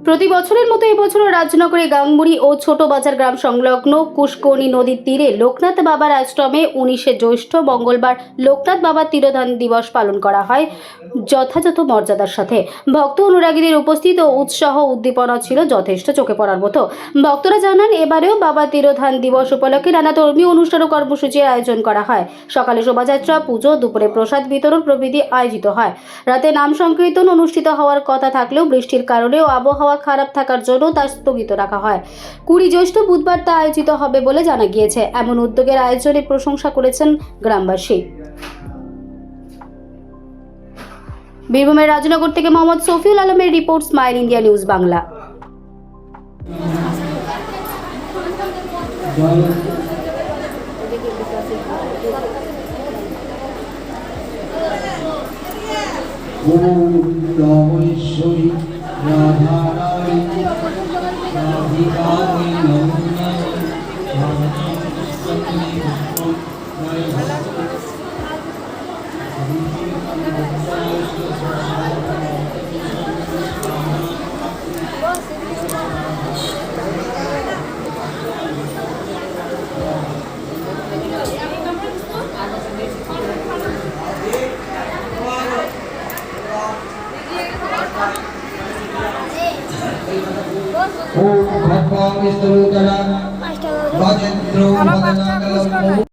প্রতি বছরের মতো এবছরও রাজনগরে গাংমুড়ি ও ছোট বাজার গ্রাম সংলগ্ন কুশকর্ণী নদীর তীরে লোকনাথ বাবার আশ্রমে 19শে জ্যৈষ্ঠ মঙ্গলবার লোকনাথ বাবার তিরোধান দিবস পালন করা হয় যথাযথ মর্যাদার সাথে। ভক্ত অনুরাগীদের উপস্থিত ও উৎসাহ উদ্দীপনা ছিল যথেষ্ট চোখে পড়ার মতো। ভক্তরা জানান, এবারেও বাবার তিরোধান দিবস উপলক্ষে নানা ধর্মীয় অনুষ্ঠান ও কর্মসূচির আয়োজন করা হয়। সকালে শোভাযাত্রা, পুজো, দুপুরে প্রসাদ বিতরণ প্রভৃতি আয়োজিত হয়। রাতে নাম সংকীর্তন অনুষ্ঠিত হওয়ার কথা থাকলেও বৃষ্টির কারণে ও আবহাওয়া খারাপ থাকার জন্য তা স্থগিত রাখা হয়। 20 জ্যৈষ্ঠ বুধবার তা আয়োজিত হবে বলে জানা গিয়েছে। এমন উদ্যোগের আয়োজনের প্রশংসা করেছেন গ্রামবাসী। বীরভূমের রাজনগর থেকে মোহাম্মদ সফিউল আলমের report, smile India news Bangla. ঈশ্বরী রাধারানী রাধিকাময়ী ॐ भगवान् विष्णुरूपः राजेन्द्रो मदनागलम्।